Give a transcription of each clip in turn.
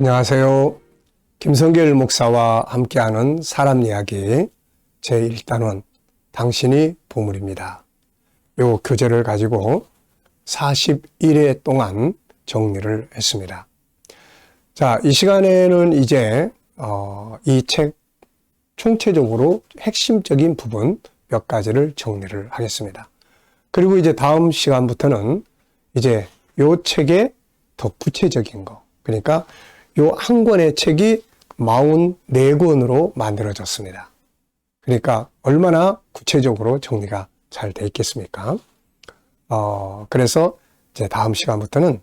안녕하세요. 김성길 목사와 함께하는 사람 이야기 제1단원 당신이 보물입니다. 요 교재를 가지고 41회 동안 정리를 했습니다. 자, 이 시간에는 이제 이 책 총체적으로 핵심적인 부분 몇 가지를 정리를 하겠습니다. 그리고 이제 다음 시간부터는 이제 요 책의 더 구체적인 거, 그러니까 요 한 권의 책이 44권으로 만들어졌습니다. 그러니까 얼마나 구체적으로 정리가 잘 돼 있겠습니까? 그래서 이제 다음 시간부터는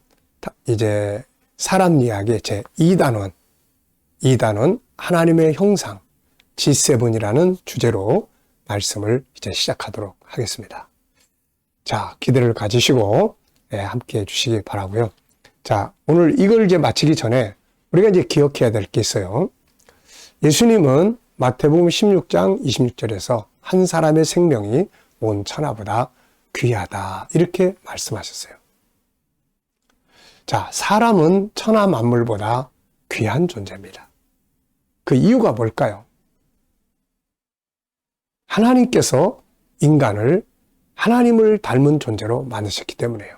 이제 사람 이야기의 제 2단원 하나님의 형상 G7이라는 주제로 말씀을 이제 시작하도록 하겠습니다. 자, 기대를 가지시고 함께 해주시기 바라고요. 자, 오늘 이걸 이제 마치기 전에 우리가 이제 기억해야 될 게 있어요. 예수님은 마태복음 16장 26절에서 한 사람의 생명이 온 천하보다 귀하다 이렇게 말씀하셨어요. 자, 사람은 천하 만물보다 귀한 존재입니다. 그 이유가 뭘까요? 하나님께서 인간을 하나님을 닮은 존재로 만드셨기 때문에요.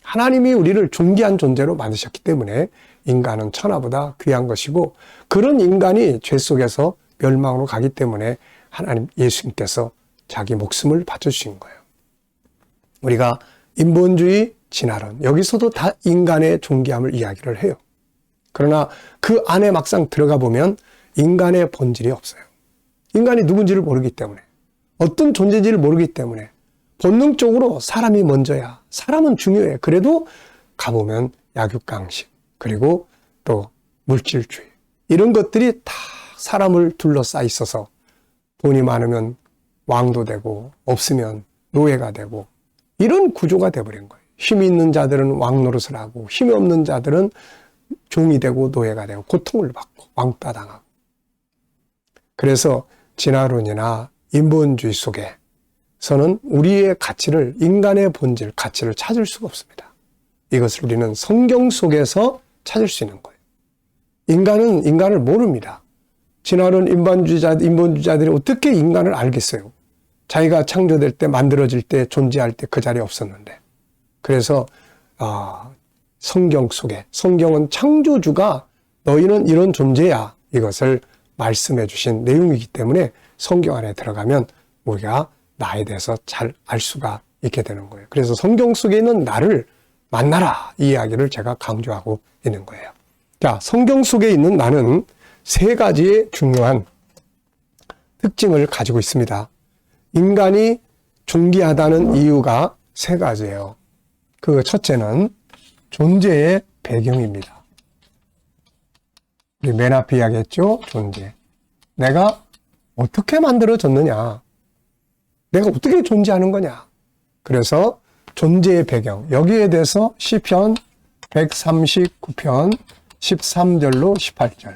하나님이 우리를 존귀한 존재로 만드셨기 때문에 인간은 천하보다 귀한 것이고, 그런 인간이 죄 속에서 멸망으로 가기 때문에 하나님 예수님께서 자기 목숨을 바쳐주신 거예요. 우리가 인본주의 진화론, 여기서도 다 인간의 존귀함을 이야기를 해요. 그러나 그 안에 막상 들어가 보면 인간의 본질이 없어요. 인간이 누군지를 모르기 때문에, 어떤 존재인지를 모르기 때문에 본능적으로 사람이 먼저야, 사람은 중요해. 그래도 가보면 약육강식, 그리고 또 물질주의, 이런 것들이 다 사람을 둘러싸여 있어서 돈이 많으면 왕도 되고 없으면 노예가 되고 이런 구조가 돼버린 거예요. 힘이 있는 자들은 왕 노릇을 하고 힘이 없는 자들은 종이 되고 노예가 되고 고통을 받고 왕따 당하고. 그래서 진화론이나 인본주의 속에서는 우리의 가치를, 인간의 본질, 가치를 찾을 수가 없습니다. 이것을 우리는 성경 속에서 찾을 수 있는 거예요. 인간은 인간을 모릅니다. 진화론 인본주의자들이 어떻게 인간을 알겠어요? 자기가 창조될 때, 만들어질 때, 존재할 때 그 자리에 없었는데. 그래서 성경 속에, 성경은 창조주가 너희는 이런 존재야, 이것을 말씀해 주신 내용이기 때문에 성경 안에 들어가면 우리가 나에 대해서 잘 알 수가 있게 되는 거예요. 그래서 성경 속에 있는 나를 만나라, 이 이야기를 제가 강조하고 있는 거예요. 자, 성경 속에 있는 나는 세 가지의 중요한 특징을 가지고 있습니다. 인간이 존귀하다는 이유가 세 가지예요. 그 첫째는 존재의 배경입니다. 우리 맨 앞에 이야기했죠? 존재. 내가 어떻게 만들어졌느냐? 내가 어떻게 존재하는 거냐? 그래서 존재의 배경, 여기에 대해서 시편 139편 13절로 18절,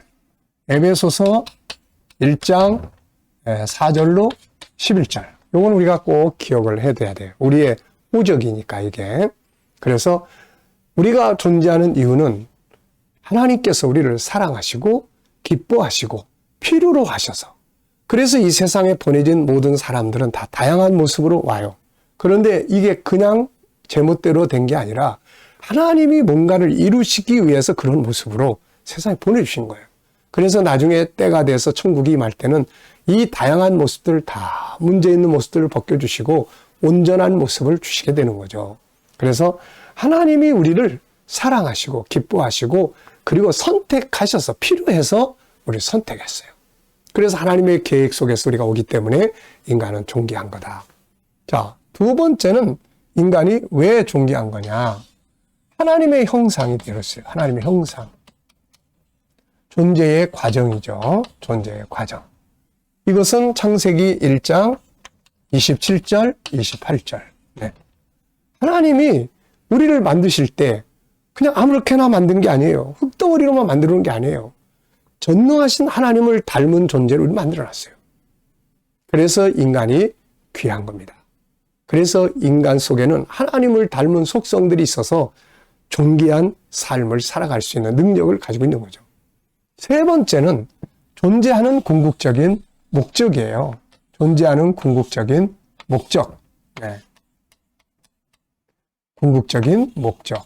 에베소서 1장 4절로 11절, 요건 우리가 꼭 기억을 해둬야 돼요. 우리의 호적이니까 이게. 그래서 우리가 존재하는 이유는 하나님께서 우리를 사랑하시고 기뻐하시고 필요로 하셔서, 그래서 이 세상에 보내진 모든 사람들은 다 다양한 모습으로 와요. 그런데 이게 그냥 제멋대로 된 게 아니라 하나님이 뭔가를 이루시기 위해서 그런 모습으로 세상에 보내주신 거예요. 그래서 나중에 때가 돼서 천국이 임할 때는 이 다양한 모습들 다, 문제 있는 모습들을 벗겨주시고 온전한 모습을 주시게 되는 거죠. 그래서 하나님이 우리를 사랑하시고 기뻐하시고 그리고 선택하셔서, 필요해서 우리를 선택했어요. 그래서 하나님의 계획 속에서 우리가 오기 때문에 인간은 존귀한 거다. 자, 두 번째는 인간이 왜 존귀한 거냐? 하나님의 형상이 되었어요. 하나님의 형상. 존재의 과정이죠. 존재의 과정. 이것은 창세기 1장 27절, 28절. 네. 하나님이 우리를 만드실 때 그냥 아무렇게나 만든 게 아니에요. 흙덩어리로만 만드는 게 아니에요. 전능하신 하나님을 닮은 존재를 우리 만들어놨어요. 그래서 인간이 귀한 겁니다. 그래서 인간 속에는 하나님을 닮은 속성들이 있어서 존귀한 삶을 살아갈 수 있는 능력을 가지고 있는 거죠. 세 번째는 존재하는 궁극적인 목적이에요. 존재하는 궁극적인 목적. 네. 궁극적인 목적.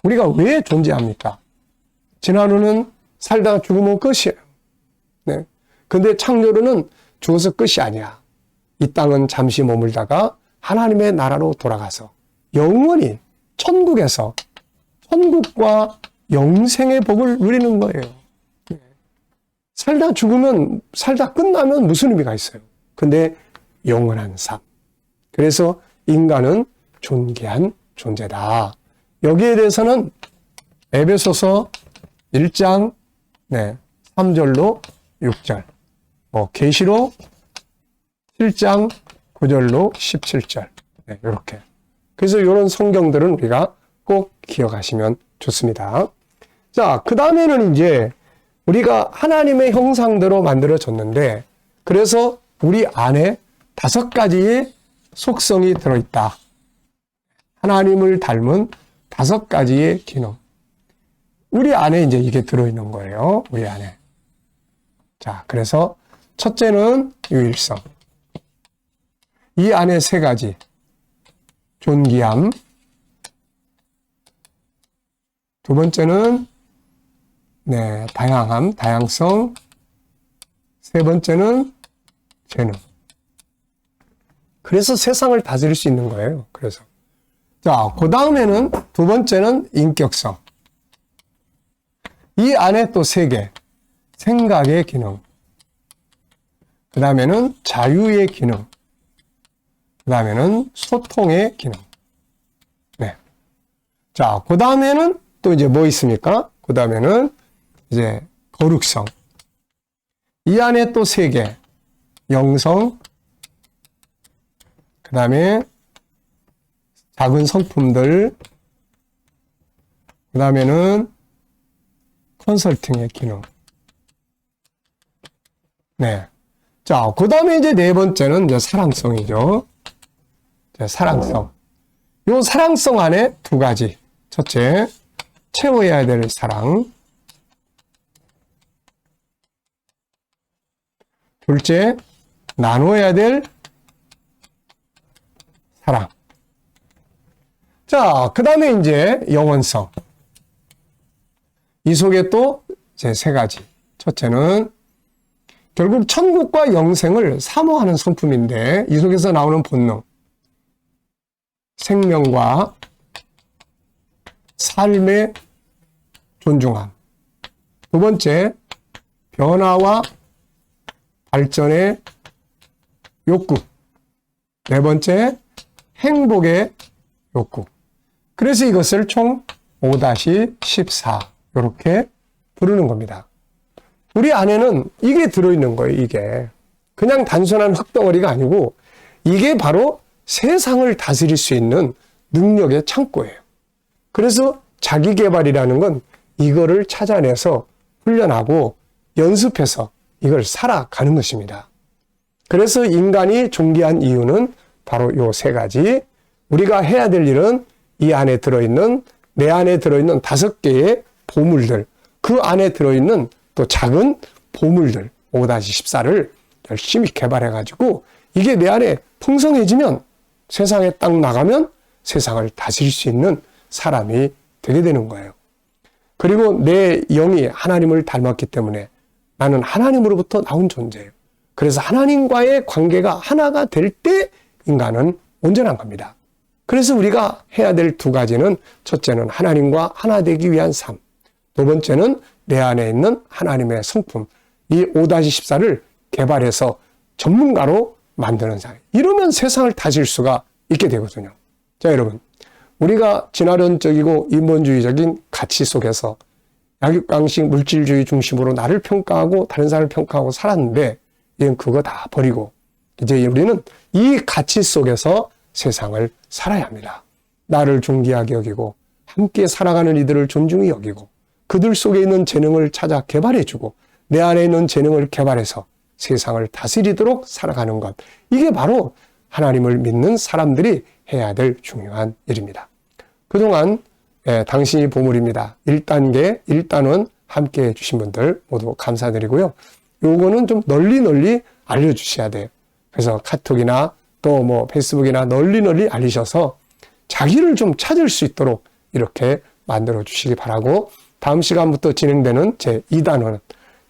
우리가 왜 존재합니까? 진화론은 살다가 죽으면 끝이에요. 네. 근데 창조론은 죽어서 끝이 아니야. 이 땅은 잠시 머물다가 하나님의 나라로 돌아가서 영원히 천국에서 천국과 영생의 복을 누리는 거예요. 네. 살다 죽으면, 살다 끝나면 무슨 의미가 있어요? 근데 영원한 삶. 그래서 인간은 존귀한 존재다. 여기에 대해서는 에베소서 1장 3절로 6절, 계시록 7장 9절로 17절, 이렇게. 그래서 이런 성경들은 우리가 꼭 기억하시면 좋습니다. 자, 그 다음에는 이제 우리가 하나님의 형상대로 만들어졌는데, 그래서 우리 안에 5가지의 속성이 들어있다. 하나님을 닮은 5가지의 기능. 우리 안에 이제 이게 들어있는 거예요. 우리 안에. 자, 그래서 첫째는 유일성. 이 안에 3가지. 존귀함. 두 번째는 다양함, 다양성. 세 번째는 재능. 그래서 세상을 다스릴 수 있는 거예요. 그래서. 자, 그 다음에는 두 번째는 인격성. 이 안에 또 3개. 생각의 기능. 그 다음에는 자유의 기능. 그 다음에는 소통의 기능. 네. 자, 그 다음에는 또 이제 뭐 있습니까? 그 다음에는 이제 거룩성. 이 안에 또 3개. 영성. 그 다음에 작은 성품들. 그 다음에는 컨설팅의 기능. 네. 자, 그 다음에 이제 4번째는 이제 사랑성이죠. 사랑성. 요 사랑성 안에 2가지. 첫째, 채워야 될 사랑. 둘째, 나눠야 될 사랑. 자, 그 다음에 이제 영원성. 이 속에 또 이제 3가지. 첫째는 결국 천국과 영생을 사모하는 성품인데, 이 속에서 나오는 본능. 생명과 삶의 존중함. 두 번째, 변화와 발전의 욕구. 네 번째, 행복의 욕구. 그래서 이것을 총 5-14 이렇게 부르는 겁니다. 우리 안에는 이게 들어있는 거예요. 이게 그냥 단순한 흙덩어리가 아니고 이게 바로 세상을 다스릴 수 있는 능력의 창고예요. 그래서 자기개발이라는 건 이거를 찾아내서 훈련하고 연습해서 이걸 살아가는 것입니다. 그래서 인간이 존귀한 이유는 바로 요 3가지. 우리가 해야 될 일은 이 안에 들어있는, 내 안에 들어있는 5개의 보물들, 그 안에 들어있는 또 작은 보물들 5-14를 열심히 개발해가지고 이게 내 안에 풍성해지면 세상에 딱 나가면 세상을 다스릴 수 있는 사람이 되게 되는 거예요. 그리고 내 영이 하나님을 닮았기 때문에 나는 하나님으로부터 나온 존재예요. 그래서 하나님과의 관계가 하나가 될 때 인간은 온전한 겁니다. 그래서 우리가 해야 될 2가지는 첫째는 하나님과 하나 되기 위한 삶. 두 번째는 내 안에 있는 하나님의 성품. 이 5-14를 개발해서 전문가로 만드는 사람. 이러면 세상을 다질 수가 있게 되거든요. 자, 여러분. 우리가 진화론적이고 인본주의적인 가치 속에서 약육강식 물질주의 중심으로 나를 평가하고 다른 사람을 평가하고 살았는데 이건 그거 다 버리고 이제 우리는 이 가치 속에서 세상을 살아야 합니다. 나를 존귀하게 여기고 함께 살아가는 이들을 존중히 여기고 그들 속에 있는 재능을 찾아 개발해주고 내 안에 있는 재능을 개발해서 세상을 다스리도록 살아가는 것. 이게 바로 하나님을 믿는 사람들이 해야 될 중요한 일입니다. 그동안 당신이 보물입니다. 1단계, 1단원 함께 해주신 분들 모두 감사드리고요. 요거는 좀 널리 알려주셔야 돼요. 그래서 카톡이나 또 뭐 페이스북이나 널리 알리셔서 자기를 좀 찾을 수 있도록 이렇게 만들어 주시기 바라고, 다음 시간부터 진행되는 제 2단원,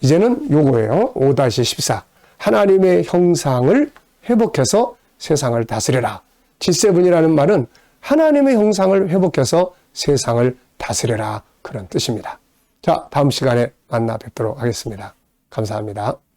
이제는 요거예요. 5-14. 하나님의 형상을 회복해서 세상을 다스려라. G7이라는 말은 하나님의 형상을 회복해서 세상을 다스려라, 그런 뜻입니다. 자, 다음 시간에 만나 뵙도록 하겠습니다. 감사합니다.